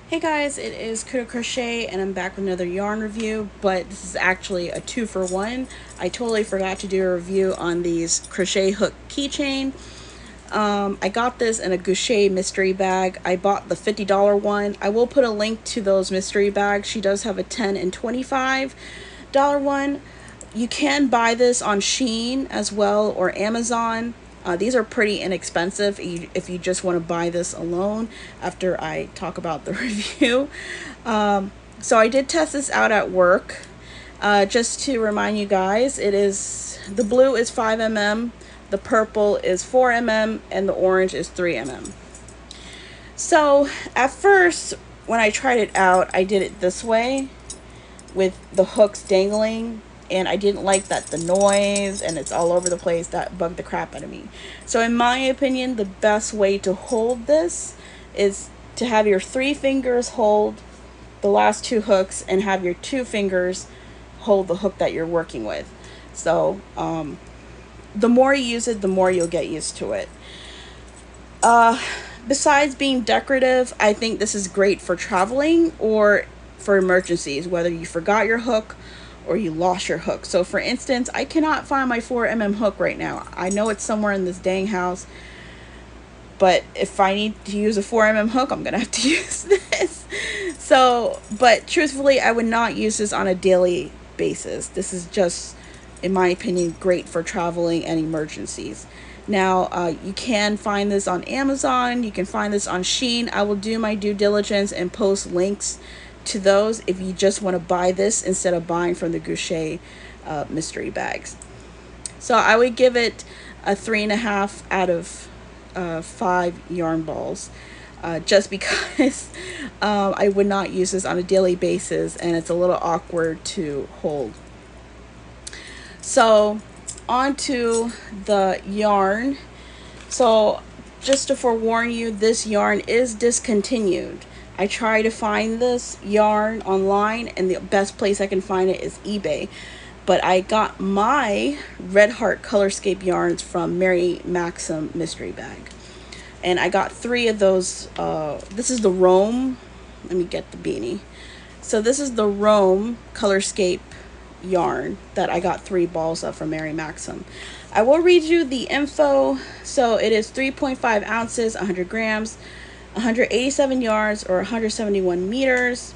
Hey guys, it is Kudokrochet and I'm back with another yarn review, but this is actually a 2-for-1. I totally forgot to do a review on these Crochet Hook keychain. I got this in a Guchet mystery bag. I bought the $50 one. I will put a link to those mystery bags. She does have a $10 and $25 one. You can buy this on SHEIN as well, or Amazon. These are pretty inexpensive if you just want to buy this alone after I talk about the review. So I did test this out at work. Just to remind you guys, the blue is 5 mm, the purple is 4 mm, and the orange is 3 mm. So at first, when I tried it out, I did it this way with the hooks dangling, and I didn't like that the noise and it's all over the place. That bugged the crap out of me. So in my opinion, the best way to hold this is to have your 3 fingers hold the last 2 hooks and have your 2 fingers hold the hook that you're working with. So the more you use it, the more you'll get used to it. Besides being decorative, I think this is great for traveling or for emergencies, whether you forgot your hook or you lost your hook. So for instance, I cannot find my 4 mm hook right now. I know it's somewhere in this dang house, but if I need to use a 4 mm hook, I'm gonna have to use this. So, but truthfully, I would not use this on a daily basis. This is just, in my opinion, great for traveling and emergencies. Now, you can find this on Amazon. You can find this on SHEIN. I will do my due diligence and post links to those if you just want to buy this instead of buying from the Guchet mystery bags. So I would give it a 3.5 out of 5 yarn balls, just because I would not use this on a daily basis and it's a little awkward to hold. So onto the yarn. So just to forewarn you, this yarn is discontinued. I try to find this yarn online, and the best place I can find it is eBay. But I got my Red Heart Colorscape yarns from Maxim mystery bag. And I got 3 of those. This is the Rome. Let me get the beanie. So this is the Rome Colorscape yarn that I got 3 balls of from Maxim. I will read you the info. So it is 3.5 ounces, 100 grams, 187 yards or 171 meters.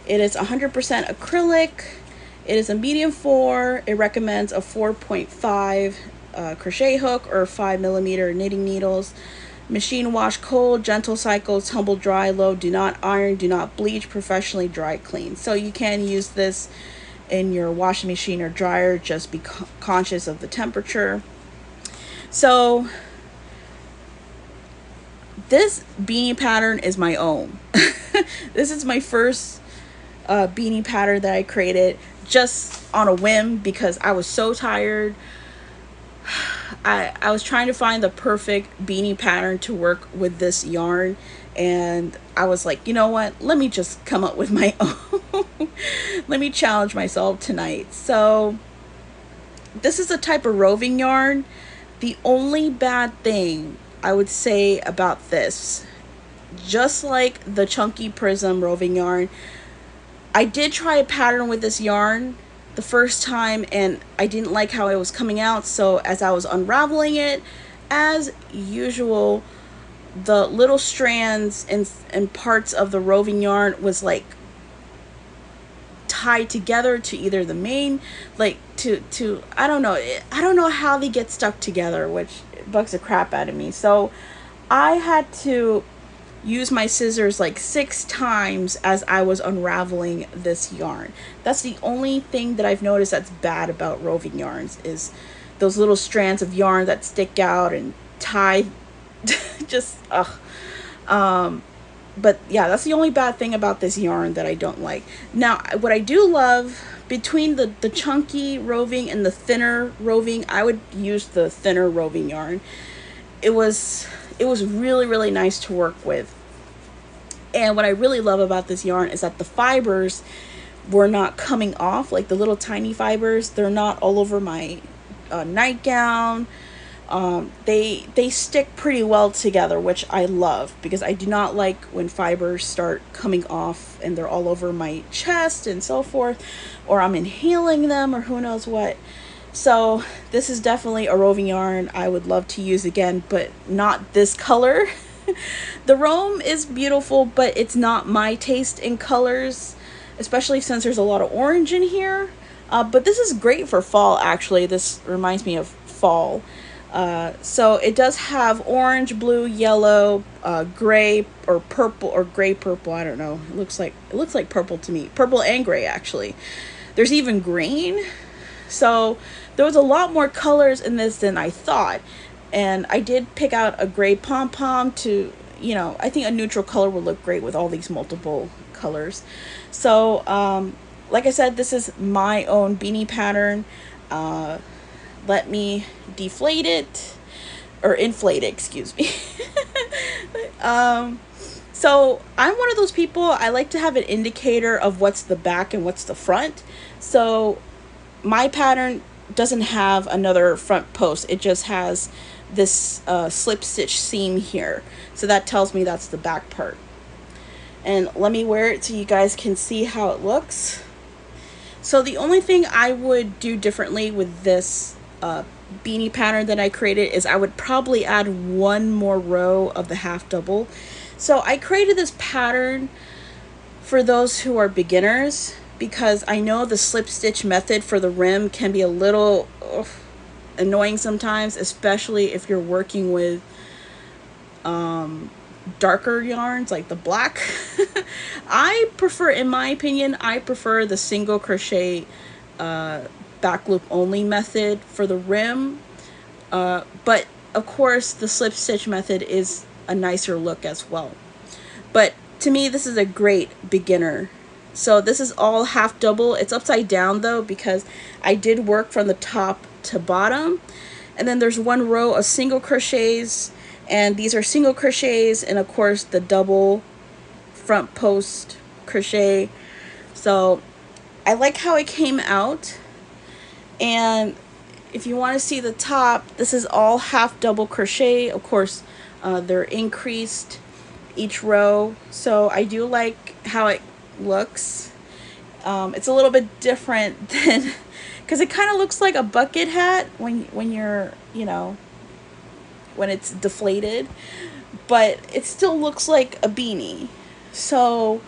It is 100% acrylic. It is a medium 4. It recommends a 4.5 crochet hook or 5mm knitting needles. Machine wash cold, gentle cycle, tumble dry, low, do not iron, do not bleach, professionally dry clean. So you can use this in your washing machine or dryer. Just be conscious of the temperature. So this beanie pattern is my own. This is my first beanie pattern that I created just on a whim because I was so tired. I was trying to find the perfect beanie pattern to work with this yarn, and I was like, you know what, let me just come up with my own. Let me challenge myself tonight. So this is a type of roving yarn. The only bad thing I would say about this, just like the chunky prism roving yarn, I did try a pattern with this yarn the first time and I didn't like how it was coming out. So as I was unraveling it, as usual, the little strands and parts of the roving yarn was like tied together to either the main, like to I don't know how they get stuck together, which bugs the crap out of me. So I had to use my scissors like 6 times as I was unraveling this yarn. That's the only thing that I've noticed that's bad about roving yarns, is those little strands of yarn that stick out and tie. Just but yeah, that's the only bad thing about this yarn that I don't like. Now, what I do love, between the chunky roving and the thinner roving, I would use the thinner roving yarn. It was really nice to work with. And what I really love about this yarn is that the fibers were not coming off, like the little tiny fibers. They're not all over my nightgown, They stick pretty well together, which I love, because I do not like when fibers start coming off and they're all over my chest and so forth, or I'm inhaling them or who knows what. So this is definitely a roving yarn I would love to use again, but not this color. The Rome is beautiful, but it's not my taste in colors, especially since there's a lot of orange in here. But this is great for fall, actually. This reminds me of fall. So it does have orange, blue, yellow, gray or purple, or gray purple. I don't know. It looks like purple to me. Purple and gray, actually. There's even green. So there was a lot more colors in this than I thought. And I did pick out a gray pom-pom to, you know, I think a neutral color would look great with all these multiple colors. So, like I said, this is my own beanie pattern. Let me deflate it, or inflate it, excuse me. So I'm one of those people, I like to have an indicator of what's the back and what's the front. So my pattern doesn't have another front post. It just has this slip stitch seam here. So that tells me that's the back part. And let me wear it so you guys can see how it looks. So the only thing I would do differently with this beanie pattern that I created is I would probably add one more row of the half double. So I created this pattern for those who are beginners, because I know the slip stitch method for the rim can be a little annoying sometimes, especially if you're working with darker yarns like the black. I prefer, in my opinion, I prefer the single crochet back loop only method for the rim, but of course the slip stitch method is a nicer look as well. But to me, this is a great beginner. So this is all half double. It's upside down though, because I did work from the top to bottom, and then there's one row of single crochets, and these are single crochets, and of course the double front post crochet. So I like how it came out. And if you want to see the top, this is all half double crochet. Of course, they're increased each row. So I do like how it looks. It's a little bit different than, because it kind of looks like a bucket hat when you're, you know, when it's deflated, but it still looks like a beanie. So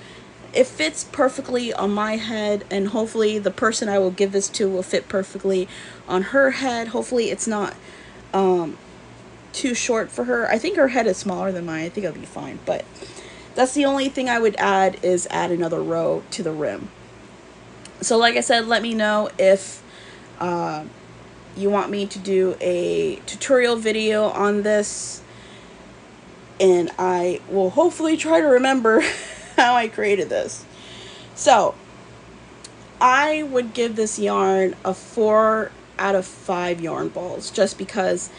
it fits perfectly on my head, and hopefully the person I will give this to will fit perfectly on her head. Hopefully it's not too short for her. I think her head is smaller than mine. I think it'll be fine, but that's the only thing I would add, is add another row to the rim. So like I said, let me know if you want me to do a tutorial video on this, and I will hopefully try to remember how I created this. So I would give this yarn a 4 out of 5 yarn balls, just because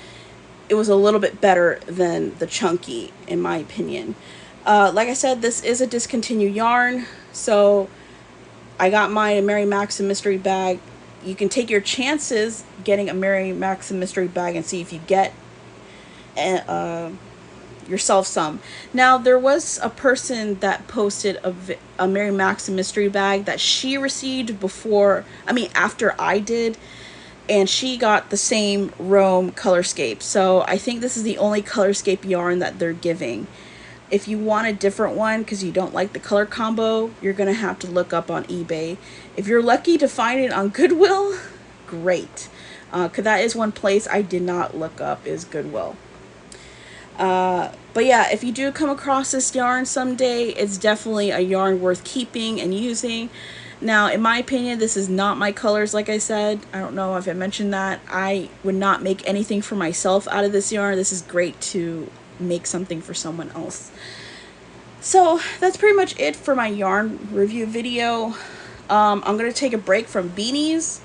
it was a little bit better than the chunky, in my opinion. Like I said, this is a discontinued yarn, so I got my Mary Maxim mystery bag. You can take your chances getting a Mary Maxim mystery bag and see if you get yourself some. Now, there was a person that posted a Mary Maxim mystery bag that she received after I did, and she got the same Rome Colorscape. So I think this is the only Colorscape yarn that they're giving. If you want a different one because you don't like the color combo, you're gonna have to look up on eBay. If you're lucky to find it on Goodwill, great, because that is one place I did not look up, is Goodwill. But yeah, if you do come across this yarn someday, it's definitely a yarn worth keeping and using. Now, in my opinion, this is not my colors, like I said. I don't know if I mentioned that. I would not make anything for myself out of this yarn. This is great to make something for someone else. So that's pretty much it for my yarn review video. I'm going to take a break from beanies,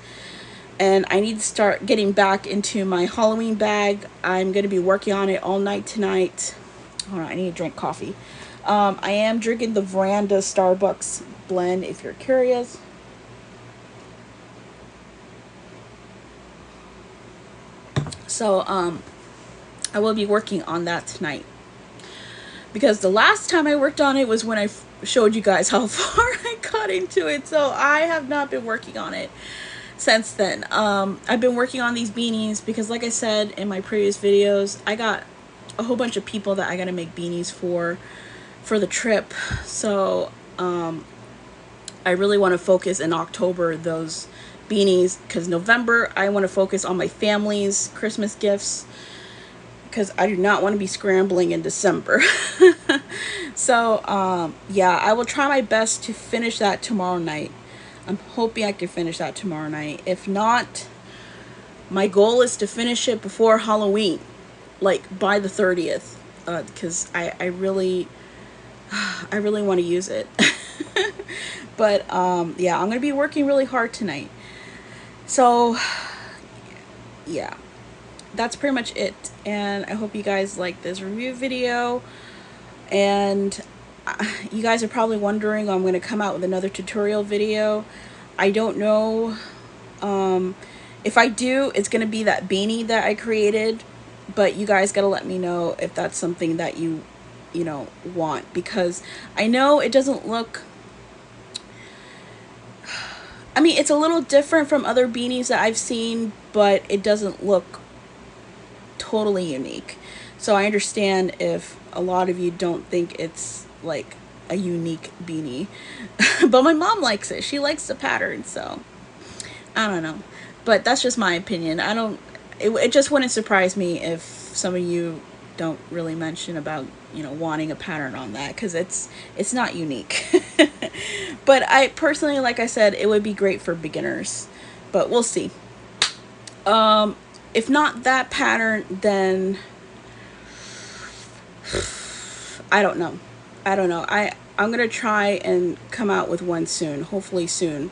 and I need to start getting back into my Halloween bag. I'm going to be working on it all night tonight. Hold on, I need to drink coffee. I am drinking the Veranda Starbucks blend, if you're curious. So I will be working on that tonight, because the last time I worked on it was when I showed you guys how far I got into it. So I have not been working on it since then. I've been working on these beanies because, like I said in my previous videos, I got a whole bunch of people that I gotta make beanies for the trip. So I really want to focus in October those beanies, because November I want to focus on my family's Christmas gifts, because I do not want to be scrambling in December. So yeah, I will try my best to finish that tomorrow night. I'm hoping I can finish that tomorrow night. If not, my goal is to finish it before Halloween, like by the 30th, because I really want to use it. But yeah, I'm gonna be working really hard tonight. So yeah, that's pretty much it, and I hope you guys like this review video. And you guys are probably wondering, I'm going to come out with another tutorial video. I don't know. If I do, it's going to be that beanie that I created, but you guys got to let me know if that's something that you know, want, because I know it doesn't look, I mean, it's a little different from other beanies that I've seen, but it doesn't look totally unique. So I understand if a lot of you don't think it's like a unique beanie. But my mom likes it. She likes the pattern, so I don't know. But that's just my opinion. It just wouldn't surprise me if some of you don't really mention about, you know, wanting a pattern on that, because it's not unique. But I personally, like I said, it would be great for beginners, but we'll see. If not that pattern, then I don't know. I'm gonna try and come out with one soon, hopefully soon.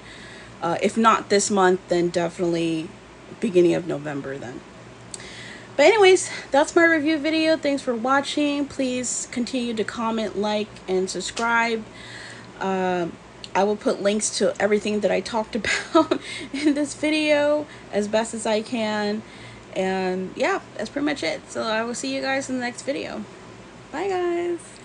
If not this month, then definitely beginning of November then. But anyways, that's my review video. Thanks for watching. Please continue to comment, like, and subscribe. I will put links to everything that I talked about in this video as best as I can. And yeah, that's pretty much it. So I will see you guys in the next video. Bye guys.